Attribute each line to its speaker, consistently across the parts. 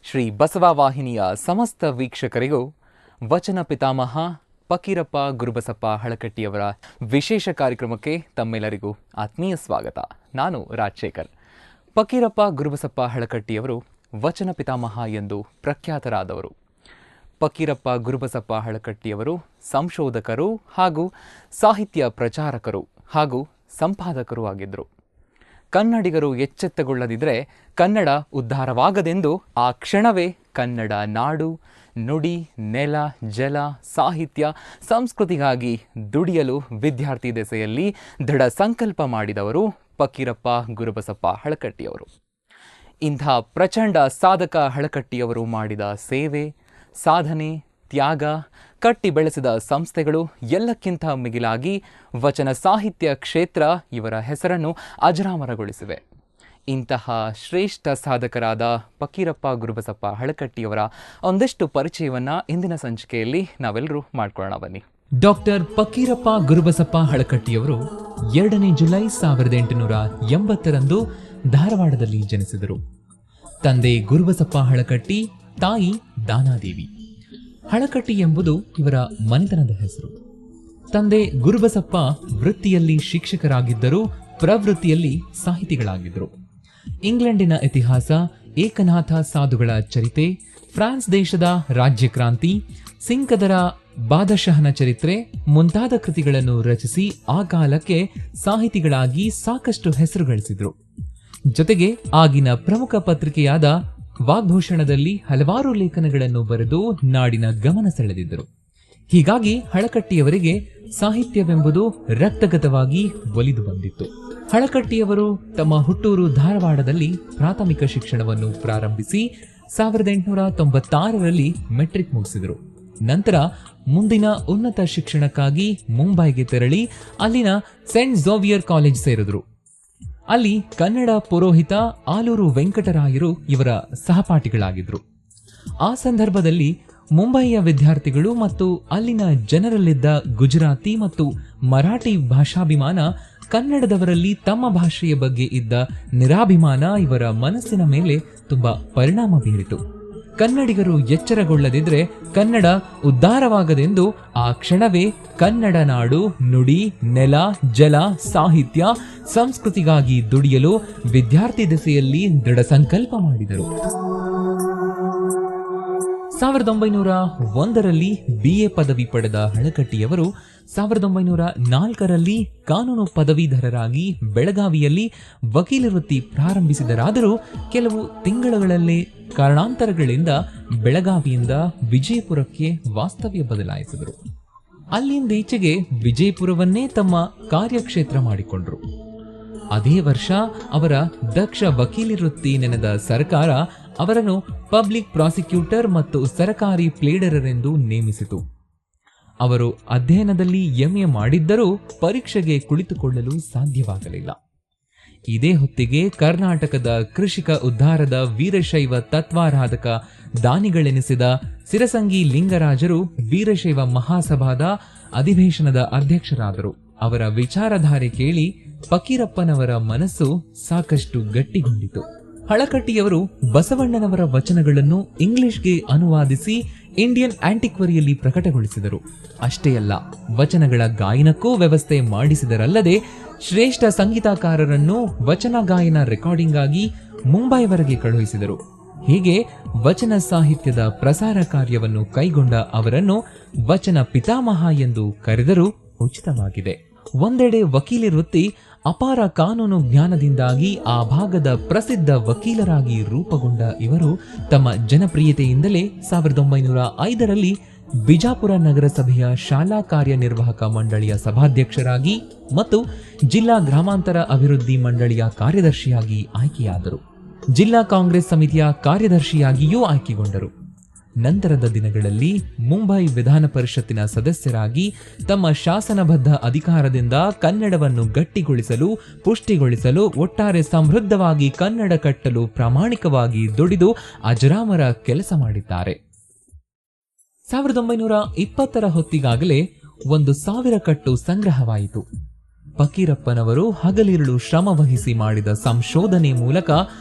Speaker 1: ಶ್ರೀ ಬಸವ ವಾಹಿನಿಯ ಸಮಸ್ತ ವೀಕ್ಷಕರಿಗೂ ವಚನ ಪಿತಾಮಹ ಫಕೀರಪ್ಪ ಗುರುಬಸಪ್ಪ ಹಳಕಟ್ಟಿಯವರ ವಿಶೇಷ ಕಾರ್ಯಕ್ರಮಕ್ಕೆ ತಮ್ಮೆಲ್ಲರಿಗೂ ಆತ್ಮೀಯ ಸ್ವಾಗತ. ನಾನು ರಾಜಶೇಖರ್. ಫಕೀರಪ್ಪ ಗುರುಬಸಪ್ಪ ಹಳಕಟ್ಟಿಯವರು ವಚನ ಪಿತಾಮಹ ಎಂದು ಪ್ರಖ್ಯಾತರಾದವರು. ಫಕೀರಪ್ಪ ಗುರುಬಸಪ್ಪ ಹಳಕಟ್ಟಿಯವರು ಸಂಶೋಧಕರು ಹಾಗೂ ಸಾಹಿತ್ಯ ಪ್ರಚಾರಕರು ಹಾಗೂ ಸಂಪಾದಕರು ಆಗಿದ್ದರು. ಕನ್ನಡಿಗರು ಎಚ್ಚೆತ್ತುಕೊಳ್ಳದಿದ್ದರೆ ಕನ್ನಡ ಉದ್ಧಾರವಾಗದೆಂದು ಆ ಕ್ಷಣವೇ ಕನ್ನಡ ನಾಡು, ನುಡಿ, ನೆಲ, ಜಲ, ಸಾಹಿತ್ಯ, ಸಂಸ್ಕೃತಿಗಾಗಿ ದುಡಿಯಲು ವಿದ್ಯಾರ್ಥಿ ದೆಸೆಯಲ್ಲಿ ದೃಢ ಸಂಕಲ್ಪ ಮಾಡಿದವರು ಫಕೀರಪ್ಪ ಗುರುಬಸಪ್ಪ ಹಳಕಟ್ಟಿಯವರು. ಇಂಥ ಪ್ರಚಂಡ ಸಾಧಕ ಹಳಕಟ್ಟಿಯವರು ಮಾಡಿದ ಸೇವೆ, ಸಾಧನೆ, ತ್ಯಾಗ, ಕಟ್ಟಿ ಬೆಳೆಸಿದ ಸಂಸ್ಥೆಗಳು ಎಲ್ಲಕ್ಕಿಂತ ಮಿಗಿಲಾಗಿ ವಚನ ಸಾಹಿತ್ಯ ಕ್ಷೇತ್ರ ಇವರ ಹೆಸರನ್ನು ಅಜರಾಮರಗೊಳಿಸಿವೆ. ಇಂತಹ ಶ್ರೇಷ್ಠ ಸಾಧಕರಾದ ಫಕೀರಪ್ಪ ಗುರುಬಸಪ್ಪ ಹಳಕಟ್ಟಿಯವರ ಒಂದಷ್ಟು ಪರಿಚಯವನ್ನು ಇಂದಿನ ಸಂಚಿಕೆಯಲ್ಲಿ ನಾವೆಲ್ಲರೂ ಮಾಡ್ಕೊಳ್ಳೋಣ ಬನ್ನಿ. ಡಾಕ್ಟರ್ ಫಕೀರಪ್ಪ ಗುರುಬಸಪ್ಪ ಹಳಕಟ್ಟಿಯವರು 2 ಜುಲೈ 1880 ಧಾರವಾಡದಲ್ಲಿ ಜನಿಸಿದರು. ತಂದೆ ಗುರುಬಸಪ್ಪ ಹಳಕಟ್ಟಿ, ತಾಯಿ ದಾನಾದೇವಿ. ಹಳಕಟ್ಟಿ ಎಂಬುದು ಇವರ ಮನೆತನದ ಹೆಸರು. ತಂದೆ ಗುರುಬಸಪ್ಪ ವೃತ್ತಿಯಲ್ಲಿ ಶಿಕ್ಷಕರಾಗಿದ್ದರೂ ಪ್ರವೃತ್ತಿಯಲ್ಲಿ ಸಾಹಿತಿಗಳಾಗಿದ್ದರು. ಇಂಗ್ಲೆಂಡಿನ ಇತಿಹಾಸ, ಏಕನಾಥ ಸಾಧುಗಳ ಚರಿತೆ, ಫ್ರಾನ್ಸ್ ದೇಶದ ರಾಜ್ಯಕ್ರಾಂತಿ, ಸಿಂಕದರ ಬಾದಶಹನ ಚರಿತ್ರೆ ಮುಂತಾದ ಕೃತಿಗಳನ್ನು ರಚಿಸಿ ಆ ಕಾಲಕ್ಕೆ ಸಾಹಿತಿಗಳಾಗಿ ಸಾಕಷ್ಟು ಹೆಸರು ಗಳಿಸಿದ್ರು. ಜೊತೆಗೆ ಆಗಿನ ಪ್ರಮುಖ ಪತ್ರಿಕೆಯಾದ ವಾಗ್ಭೂಷಣದಲ್ಲಿ ಹಲವಾರು ಲೇಖನಗಳನ್ನು ಬರೆದು ನಾಡಿನ ಗಮನ ಸೆಳೆದಿದ್ದರು. ಹೀಗಾಗಿ ಹಳಕಟ್ಟಿಯವರಿಗೆ ಸಾಹಿತ್ಯವೆಂಬುದು ರಕ್ತಗತವಾಗಿ ಒಲಿದು ಬಂದಿತ್ತು. ಹಳಕಟ್ಟಿಯವರು ತಮ್ಮ ಹುಟ್ಟೂರು ಧಾರವಾಡದಲ್ಲಿ ಪ್ರಾಥಮಿಕ ಶಿಕ್ಷಣವನ್ನು ಪ್ರಾರಂಭಿಸಿ 1896ರಲ್ಲಿ ಮೆಟ್ರಿಕ್ ಮುಗಿಸಿದರು. ನಂತರ ಮುಂದಿನ ಉನ್ನತ ಶಿಕ್ಷಣಕ್ಕಾಗಿ ಮುಂಬೈಗೆ ತೆರಳಿ ಅಲ್ಲಿನ ಸೇಂಟ್ ಝೋವಿಯರ್ ಕಾಲೇಜ್ ಸೇರಿದರು. ಅಲ್ಲಿ ಕನ್ನಡ ಪುರೋಹಿತ ಆಲೂರು ವೆಂಕಟರಾಯರು ಇವರ ಸಹಪಾಠಿಗಳಾಗಿದ್ದರು. ಆ ಸಂದರ್ಭದಲ್ಲಿ ಮುಂಬಯಿಯ ವಿದ್ಯಾರ್ಥಿಗಳು ಮತ್ತು ಅಲ್ಲಿನ ಜನರಲ್ಲಿದ್ದ ಗುಜರಾತಿ ಮತ್ತು ಮರಾಠಿ ಭಾಷಾಭಿಮಾನ, ಕನ್ನಡದವರಲ್ಲಿ ತಮ್ಮ ಭಾಷೆಯ ಬಗ್ಗೆ ಇದ್ದ ನಿರಾಭಿಮಾನ ಇವರ ಮನಸ್ಸಿನ ಮೇಲೆ ತುಂಬಾ ಪರಿಣಾಮ ಬೀರಿತು. ಕನ್ನಡಿಗರು ಎಚ್ಚರಗೊಳ್ಳದಿದ್ರೆ ಕನ್ನಡ ಉದ್ಧಾರವಾಗದೆಂದು ಆ ಕ್ಷಣವೇ ಕನ್ನಡ ನಾಡು, ನುಡಿ, ನೆಲ, ಜಲ, ಸಾಹಿತ್ಯ, ಸಂಸ್ಕೃತಿಗಾಗಿ ದುಡಿಯಲು ವಿದ್ಯಾರ್ಥಿ ದೆಸೆಯಲ್ಲಿ ದೃಢ ಸಂಕಲ್ಪ ಮಾಡಿದರು. 1901ರಲ್ಲಿ BA ಪದವಿ ಪಡೆದ ಹಳಕಟ್ಟಿಯವರು 1904ರಲ್ಲಿ ಕಾನೂನು ಪದವೀಧರರಾಗಿ ಬೆಳಗಾವಿಯಲ್ಲಿ ವಕೀಲ ವೃತ್ತಿ ಪ್ರಾರಂಭಿಸಿದರಾದರೂ ಕೆಲವು ತಿಂಗಳುಗಳಲ್ಲೇ ಕಾರಣಾಂತರಗಳಿಂದ ಬೆಳಗಾವಿಯಿಂದ ವಿಜಯಪುರಕ್ಕೆ ವಾಸ್ತವ್ಯ ಬದಲಾಯಿಸಿದರು. ಅಲ್ಲಿಂದೀಚೆಗೆ ವಿಜಯಪುರವನ್ನೇ ತಮ್ಮ ಕಾರ್ಯಕ್ಷೇತ್ರ ಮಾಡಿಕೊಂಡರು. ಅದೇ ವರ್ಷ ಅವರ ದಕ್ಷ ವಕೀಲಿ ವೃತ್ತಿ ನೆನೆದ ಸರ್ಕಾರ ಅವರನ್ನು ಪಬ್ಲಿಕ್ ಪ್ರಾಸಿಕ್ಯೂಟರ್ ಮತ್ತು ಸರಕಾರಿ ಪ್ಲೇಡರರೆಂದು ನೇಮಿಸಿತು. ಅವರು ಅಧ್ಯಯನದಲ್ಲಿ MA ಮಾಡಿದ್ದರೂ ಪರೀಕ್ಷೆಗೆ ಕುಳಿತುಕೊಳ್ಳಲು ಸಾಧ್ಯವಾಗಲಿಲ್ಲ. ಇದೇ ಹೊತ್ತಿಗೆ ಕರ್ನಾಟಕದ ಕೃಷಿಕ ಉದ್ಧಾರದ ವೀರಶೈವ ತತ್ವಾರಾಧಕ ದಾನಿಗಳೆನಿಸಿದ ಸಿರಸಂಗಿ ಲಿಂಗರಾಜರು ವೀರಶೈವ ಮಹಾಸಭಾದ ಅಧಿವೇಶನದ ಅಧ್ಯಕ್ಷರಾದರು. ಅವರ ವಿಚಾರಧಾರೆ ಕೇಳಿ ಫಕೀರಪ್ಪನವರ ಮನಸ್ಸು ಸಾಕಷ್ಟು ಗಟ್ಟಿಗೊಂಡಿತು. ಹಳಕಟ್ಟಿಯವರು ಬಸವಣ್ಣನವರ ವಚನಗಳನ್ನು ಇಂಗ್ಲಿಷ್ಗೆ ಅನುವಾದಿಸಿ ಇಂಡಿಯನ್ ಆಂಟಿಕ್ವರಿಯಲ್ಲಿ ಪ್ರಕಟಗೊಳಿಸಿದರು. ಅಷ್ಟೇ ಅಲ್ಲ, ವಚನಗಳ ಗಾಯನಕ್ಕೂ ವ್ಯವಸ್ಥೆ ಮಾಡಿಸಿದರಲ್ಲದೆ ಶ್ರೇಷ್ಠ ಸಂಗೀತಕಾರರನ್ನು ವಚನ ಗಾಯನ ರೆಕಾರ್ಡಿಂಗ್ ಆಗಿ ಮುಂಬೈವರೆಗೆ ಕಳುಹಿಸಿದರು. ಹೀಗೆ ವಚನ ಸಾಹಿತ್ಯದ ಪ್ರಸಾರ ಕಾರ್ಯವನ್ನು ಕೈಗೊಂಡ ಅವರನ್ನು ವಚನ ಪಿತಾಮಹ ಎಂದು ಕರೆದರೂ ಉಚಿತವಾಗಿದೆ. ಒಂದೆಡೆ ವಕೀಲಿ ವೃತ್ತಿ, ಅಪಾರ ಕಾನೂನು ಜ್ಞಾನದಿಂದಾಗಿ ಆ ಭಾಗದ ಪ್ರಸಿದ್ಧ ವಕೀಲರಾಗಿ ರೂಪುಗೊಂಡ ಇವರು ತಮ್ಮ ಜನಪ್ರಿಯತೆಯಿಂದಲೇ 1905ರಲ್ಲಿ ಬಿಜಾಪುರ ನಗರಸಭೆಯ ಶಾಲಾ ಕಾರ್ಯನಿರ್ವಾಹಕ ಮಂಡಳಿಯ ಸಭಾಧ್ಯಕ್ಷರಾಗಿ ಮತ್ತು ಜಿಲ್ಲಾ ಗ್ರಾಮಾಂತರ ಅಭಿವೃದ್ಧಿ ಮಂಡಳಿಯ ಕಾರ್ಯದರ್ಶಿಯಾಗಿ ಆಯ್ಕೆಯಾದರು. ಜಿಲ್ಲಾ ಕಾಂಗ್ರೆಸ್ ಸಮಿತಿಯ ಕಾರ್ಯದರ್ಶಿಯಾಗಿಯೂ ಆಯ್ಕೆಗೊಂಡರು. ನಂತರದ ದಿನಗಳಲ್ಲಿ ಮುಂಬೈ ವಿಧಾನ ಪರಿಷತ್ತಿನ ಸದಸ್ಯರಾಗಿ ತಮ್ಮ ಶಾಸನಬದ್ಧ ಅಧಿಕಾರದಿಂದ ಕನ್ನಡವನ್ನು ಗಟ್ಟಿಗೊಳಿಸಲು, ಪುಷ್ಟಿಗೊಳಿಸಲು, ಒಟ್ಟಾರೆ ಸಮೃದ್ಧವಾಗಿ ಕನ್ನಡ ಕಟ್ಟಲು ಪ್ರಾಮಾಣಿಕವಾಗಿ ದುಡಿದು ಅಜರಾಮರ ಕೆಲಸ ಮಾಡಿದ್ದಾರೆ. 1920ರ ಹೊತ್ತಿಗಾಗಲೇ 1,000 ಕಟ್ಟು ಸಂಗ್ರಹವಾಯಿತು. ಫಕೀರಪ್ಪನವರು ಹಗಲಿರುಳು ಶ್ರಮ ವಹಿಸಿ ಮಾಡಿದ ಸಂಶೋಧನೆ ಮೂಲಕ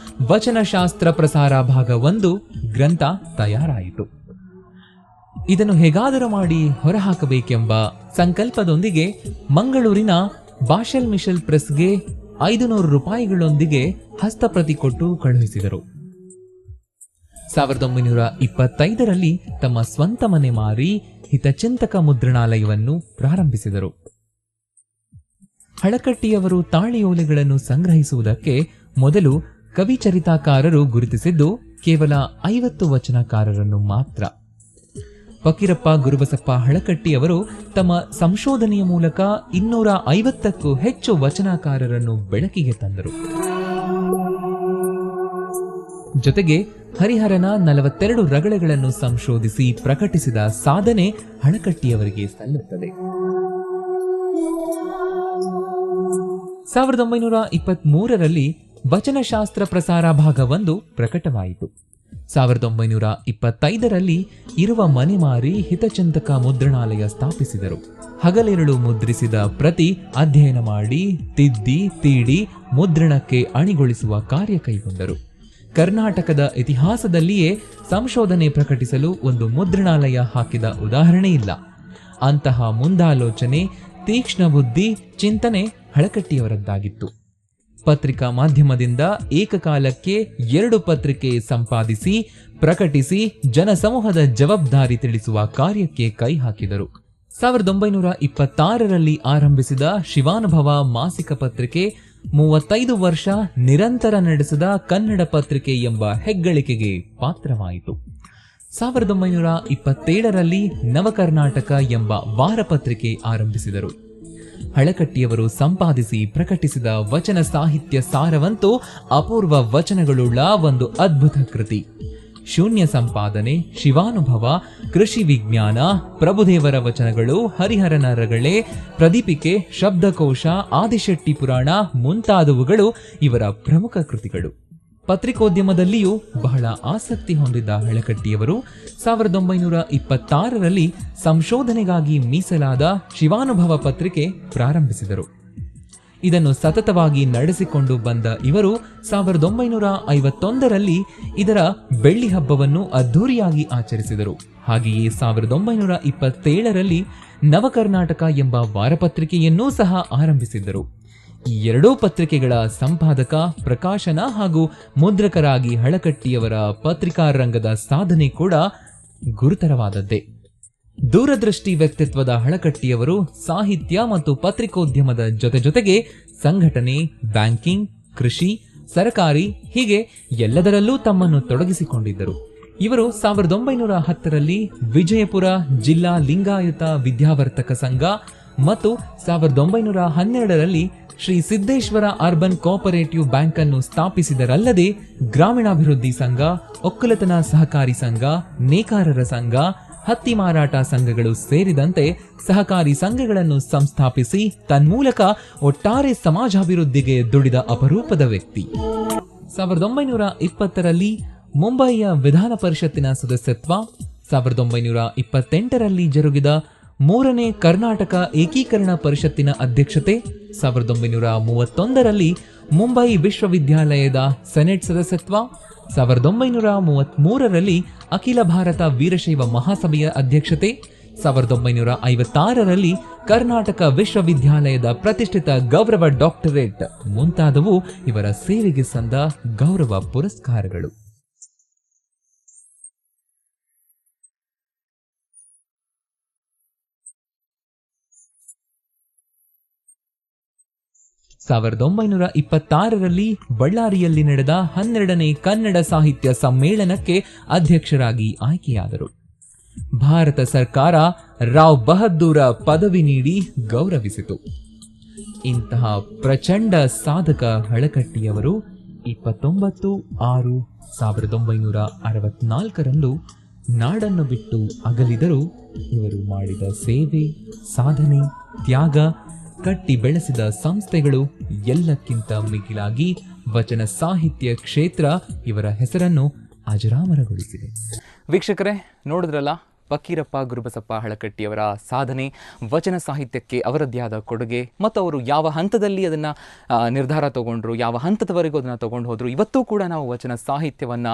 Speaker 1: ವಚನಶಾಸ್ತ್ರ ಪ್ರಸಾರ ಭಾಗ 1 ಗ್ರಂಥ ತಯಾರಾಯಿತು. ಇದನ್ನು ಹೇಗಾದರೂ ಮಾಡಿ ಹೊರಹಾಕಬೇಕೆಂಬ ಸಂಕಲ್ಪದೊಂದಿಗೆ ಮಂಗಳೂರಿನ ಬಾಷೆಲ್ ಮಿಶೆಲ್ ಪ್ರೆಸ್ಗೆ 500 ರೂಪಾಯಿಗಳೊಂದಿಗೆ ಹಸ್ತಪ್ರತಿ ಕೊಟ್ಟು ಕಳುಹಿಸಿದರು. 1925ರಲ್ಲಿ ತಮ್ಮ ಸ್ವಂತ ಮನೆ ಮಾರಿ ಹಿತಚಿಂತಕ ಮುದ್ರಣಾಲಯವನ್ನು ಪ್ರಾರಂಭಿಸಿದರು. ಹಳಕಟ್ಟಿಯವರು ತಾಳಿಯೋಲೆಗಳನ್ನು ಸಂಗ್ರಹಿಸುವುದಕ್ಕೆ ಮೊದಲು ಕವಿಚರಿತಾಕಾರರು ಗುರುತಿಸಿದ್ದು ಕೇವಲ 50 ವಚನಕಾರರನ್ನು ಮಾತ್ರ. ಫಕೀರಪ್ಪ ಗುರುಬಸಪ್ಪ ಹಳಕಟ್ಟಿಯವರು ತಮ್ಮ ಸಂಶೋಧನೆಯ ಮೂಲಕ 250ಕ್ಕೂ ಹೆಚ್ಚು ವಚನಕಾರರನ್ನು ಬೆಳಕಿಗೆ ತಂದರು. ಜೊತೆಗೆ ಹರಿಹರನ 42 ರಗಳೆಗಳನ್ನು ಸಂಶೋಧಿಸಿ ಪ್ರಕಟಿಸಿದ ಸಾಧನೆ ಹಳಕಟ್ಟಿಯವರಿಗೆ ಸಲ್ಲುತ್ತದೆ. 1923ರಲ್ಲಿ ವಚನಶಾಸ್ತ್ರ ಪ್ರಸಾರ ಭಾಗ 1 ಪ್ರಕಟವಾಯಿತು. 1925ರಲ್ಲಿ ಇರುವ ಮನೆ ಮಾರಿ ಹಿತಚಿಂತಕ ಮುದ್ರಣಾಲಯ ಸ್ಥಾಪಿಸಿದರು. ಹಗಲಿರುಳು ಮುದ್ರಿಸಿದ ಪ್ರತಿ ಅಧ್ಯಯನ ಮಾಡಿ ತಿದ್ದಿ ತೀಡಿ ಮುದ್ರಣಕ್ಕೆ ಅಣಿಗೊಳಿಸುವ ಕಾರ್ಯ ಕೈಗೊಂಡರು. ಕರ್ನಾಟಕದ ಇತಿಹಾಸದಲ್ಲಿಯೇ ಸಂಶೋಧನೆ ಪ್ರಕಟಿಸಲು ಒಂದು ಮುದ್ರಣಾಲಯ ಹಾಕಿದ ಉದಾಹರಣೆ ಇಲ್ಲ. ಅಂತಹ ಮುಂದಾಲೋಚನೆ, ತೀಕ್ಷ್ಣ ಬುದ್ಧಿ, ಚಿಂತನೆ ಹಳಕಟ್ಟಿಯವರದ್ದಾಗಿತ್ತು. ಪತ್ರಿಕಾ ಮಾಧ್ಯಮದಿಂದ ಏಕಕಾಲಕ್ಕೆ 2 ಪತ್ರಿಕೆ ಸಂಪಾದಿಸಿ ಪ್ರಕಟಿಸಿ ಜನಸಮೂಹದ ಜವಾಬ್ದಾರಿ ತಿಳಿಸುವ ಕಾರ್ಯಕ್ಕೆ ಕೈ ಹಾಕಿದರು. 1926ರಲ್ಲಿ ಆರಂಭಿಸಿದ ಶಿವಾನುಭವ ಮಾಸಿಕ ಪತ್ರಿಕೆ 35 ವರ್ಷ ನಿರಂತರ ನಡೆಸಿದ ಕನ್ನಡ ಪತ್ರಿಕೆ ಎಂಬ ಹೆಗ್ಗಳಿಕೆಗೆ ಪಾತ್ರವಾಯಿತು. 1927ರಲ್ಲಿ ನವಕರ್ನಾಟಕ ಎಂಬ ವಾರಪತ್ರಿಕೆ ಆರಂಭಿಸಿದರು. ಹಳಕಟ್ಟಿಯವರು ಸಂಪಾದಿಸಿ ಪ್ರಕಟಿಸಿದ ವಚನ ಸಾಹಿತ್ಯ ಸಾರವಂತೂ ಅಪೂರ್ವ ವಚನಗಳುಳ್ಳ ಒಂದು ಅದ್ಭುತ ಕೃತಿ. ಶೂನ್ಯ ಸಂಪಾದನೆ, ಶಿವಾನುಭವ, ಕೃಷಿ ವಿಜ್ಞಾನ, ಪ್ರಭುದೇವರ ವಚನಗಳು, ಹರಿಹರನ ರಗಳೆ, ಪ್ರದೀಪಿಕೆ, ಶಬ್ದಕೋಶ, ಆದಿಶೆಟ್ಟಿ ಪುರಾಣ ಮುಂತಾದವುಗಳು ಇವರ ಪ್ರಮುಖ ಕೃತಿಗಳು. ಪತ್ರಿಕೋದ್ಯಮದಲ್ಲಿಯೂ ಬಹಳ ಆಸಕ್ತಿ ಹೊಂದಿದ್ದ ಹಳಕಟ್ಟಿಯವರು 1926ರಲ್ಲಿ ಸಂಶೋಧನೆಗಾಗಿ ಮೀಸಲಾದ ಶಿವಾನುಭವ ಪತ್ರಿಕೆ ಪ್ರಾರಂಭಿಸಿದರು. ಇದನ್ನು ಸತತವಾಗಿ ನಡೆಸಿಕೊಂಡು ಬಂದ ಇವರು 1951ರಲ್ಲಿ ಇದರ ಬೆಳ್ಳಿ ಹಬ್ಬವನ್ನು ಅದ್ಧೂರಿಯಾಗಿ ಆಚರಿಸಿದರು. ಹಾಗೆಯೇ 1927ರಲ್ಲಿ ನವಕರ್ನಾಟಕ ಎಂಬ ವಾರಪತ್ರಿಕೆಯನ್ನೂ ಸಹ ಆರಂಭಿಸಿದ್ದರು. ಈ 2 ಪತ್ರಿಕೆಗಳ ಸಂಪಾದಕ, ಪ್ರಕಾಶನ ಹಾಗೂ ಮುದ್ರಕರಾಗಿ ಹಳಕಟ್ಟಿಯವರ ಪತ್ರಿಕಾ ರಂಗದ ಸಾಧನೆ ಕೂಡ ಗುರುತರವಾದದ್ದೇ. ದೂರದೃಷ್ಟಿ ವ್ಯಕ್ತಿತ್ವದ ಹಳಕಟ್ಟಿಯವರು ಸಾಹಿತ್ಯ ಮತ್ತು ಪತ್ರಿಕೋದ್ಯಮದ ಜೊತೆಗೆ ಸಂಘಟನೆ, ಬ್ಯಾಂಕಿಂಗ್, ಕೃಷಿ, ಸರಕಾರಿ ಹೀಗೆ ಎಲ್ಲದರಲ್ಲೂ ತಮ್ಮನ್ನು ತೊಡಗಿಸಿಕೊಂಡಿದ್ದರು. ಇವರು 1910ರಲ್ಲಿ ವಿಜಯಪುರ ಜಿಲ್ಲಾ ಲಿಂಗಾಯತ ವಿದ್ಯಾವರ್ತಕ ಸಂಘ ಮತ್ತು 1912ರಲ್ಲಿ Shri Siddheshwar urban cooperative bank ಅನ್ನು ಸ್ಥಾಪಿಸಿದರಲ್ಲದೆ ಗ್ರಾಮೀಣಾಭಿವೃದ್ಧಿ ಸಂಘ, ಒಕ್ಕಲತನ ಸಹಕಾರಿ ಸಂಘ, ನೇಕಾರರ ಸಂಘ, ಹತ್ತಿ ಮಾರಾಟ ಸಂಘಗಳು ಸೇರಿದಂತೆ ಸಹಕಾರಿ ಸಂಘಗಳನ್ನು ಸಂಸ್ಥಾಪಿಸಿ ತನ್ಮೂಲಕ ಒಟ್ಟಾರೆ ಸಮಾಜಾಭಿವೃದ್ಧಿಗೆ ದುಡಿದ ಅಪರೂಪದ ವ್ಯಕ್ತಿ. 1920ರಲ್ಲಿ ಮುಂಬಯಿಯ ವಿಧಾನ ಪರಿಷತ್ತಿನ ಸದಸ್ಯತ್ವ, 1928ರಲ್ಲಿ ಜರುಗಿದ 3ನೇ ಕರ್ನಾಟಕ ಏಕೀಕರಣ ಪರಿಷತ್ತಿನ ಅಧ್ಯಕ್ಷತೆ, 1931ರಲ್ಲಿ ಮುಂಬೈ ವಿಶ್ವವಿದ್ಯಾಲಯದ ಸೆನೆಟ್ ಸದಸ್ಯತ್ವ, 1933ರಲ್ಲಿ ಅಖಿಲ ಭಾರತ ವೀರಶೈವ ಮಹಾಸಭೆಯ ಅಧ್ಯಕ್ಷತೆ, 1956ರಲ್ಲಿ ಕರ್ನಾಟಕ ವಿಶ್ವವಿದ್ಯಾಲಯದ ಪ್ರತಿಷ್ಠಿತ ಗೌರವ ಡಾಕ್ಟರೇಟ್ ಮುಂತಾದವು ಇವರ ಸೇವೆಗೆ ಸಂದ ಗೌರವ ಪುರಸ್ಕಾರಗಳು. ಸಾವಿರದ 1926ರಲ್ಲಿ ಬಳ್ಳಾರಿಯಲ್ಲಿ ನಡೆದ 12ನೇ ಕನ್ನಡ ಸಾಹಿತ್ಯ ಸಮ್ಮೇಳನಕ್ಕೆ ಅಧ್ಯಕ್ಷರಾಗಿ ಆಯ್ಕೆಯಾದರು. ಭಾರತ ಸರ್ಕಾರ ರಾವ್ ಬಹದ್ದೂರ ಪದವಿ ನೀಡಿ ಗೌರವಿಸಿತು. ಇಂತಹ ಪ್ರಚಂಡ ಸಾಧಕ ಹಳಕಟ್ಟಿಯವರು 29/6/1964ರಂದು ನಾಡನ್ನು ಬಿಟ್ಟು ಅಗಲಿದರು. ಇವರು ಮಾಡಿದ ಸೇವೆ, ಸಾಧನೆ, ತ್ಯಾಗ, ಕಟ್ಟಿ ಬೆಳೆಸಿದ ಸಂಸ್ಥೆಗಳು ಎಲ್ಲಕ್ಕಿಂತ ಮಿಗಿಲಾಗಿ ವಚನ ಸಾಹಿತ್ಯ ಕ್ಷೇತ್ರ ಇವರ ಹೆಸರನ್ನು ಅಜರಾಮರಗೊಳಿಸಿದೆ.
Speaker 2: ವೀಕ್ಷಕರೇ, ನೋಡಿದ್ರಲ್ಲ, ಫಕೀರಪ್ಪ ಗುರುಬಸಪ್ಪ ಹಳಕಟ್ಟಿಯವರ ಸಾಧನೆ, ವಚನ ಸಾಹಿತ್ಯಕ್ಕೆ ಅವರದ್ದೇ ಆದ ಕೊಡುಗೆ ಮತ್ತು ಅವರು ಯಾವ ಹಂತದಲ್ಲಿ ಅದನ್ನು ನಿರ್ಧಾರ ತಗೊಂಡ್ರು, ಯಾವ ಹಂತದವರೆಗೂ ಅದನ್ನು ತೊಗೊಂಡು ಹೋದರು, ಇವತ್ತೂ ಕೂಡ ನಾವು ವಚನ ಸಾಹಿತ್ಯವನ್ನು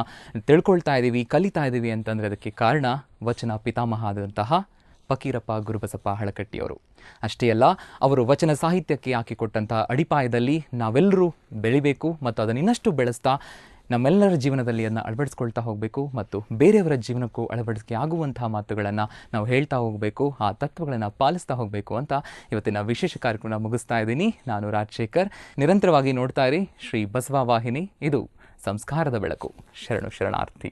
Speaker 2: ತಿಳ್ಕೊಳ್ತಾ ಇದ್ದೀವಿ, ಕಲಿತಾ ಇದ್ದೀವಿ ಅಂತಂದರೆ ಅದಕ್ಕೆ ಕಾರಣ ವಚನ ಪಿತಾಮಹ ಆದಂತಹ ಫಕೀರಪ್ಪ ಗುರುಬಸಪ್ಪ ಹಳಕಟ್ಟಿಯವರು. ಅಷ್ಟೇ ಅಲ್ಲ, ಅವರು ವಚನ ಸಾಹಿತ್ಯಕ್ಕೆ ಹಾಕಿಕೊಟ್ಟಂತಹ ಅಡಿಪಾಯದಲ್ಲಿ ನಾವೆಲ್ಲರೂ ಬೆಳಿಬೇಕು ಮತ್ತು ಅದನ್ನು ಇನ್ನಷ್ಟು ಬೆಳೆಸ್ತಾ ನಮ್ಮೆಲ್ಲರ ಜೀವನದಲ್ಲಿ ಅದನ್ನು ಅಳವಡಿಸ್ಕೊಳ್ತಾ ಹೋಗಬೇಕು ಮತ್ತು ಬೇರೆಯವರ ಜೀವನಕ್ಕೂ ಅಳವಡಿಕೆ ಆಗುವಂತಹ ಮಾತುಗಳನ್ನು ನಾವು ಹೇಳ್ತಾ ಹೋಗಬೇಕು, ಆ ತತ್ವಗಳನ್ನು ಪಾಲಿಸ್ತಾ ಹೋಗಬೇಕು ಅಂತ ಇವತ್ತಿನ ವಿಶೇಷ ಕಾರ್ಯಕ್ರಮ ಮುಗಿಸ್ತಾ ಇದ್ದೀನಿ. ನಾನು ರಾಜಶೇಖರ್. ನಿರಂತರವಾಗಿ ನೋಡ್ತಾ ಇರಿ ಶ್ರೀ ಬಸವ ವಾಹಿನಿ. ಇದು ಸಂಸ್ಕಾರದ ಬೆಳಕು. ಶರಣು ಶರಣಾರ್ಥಿ.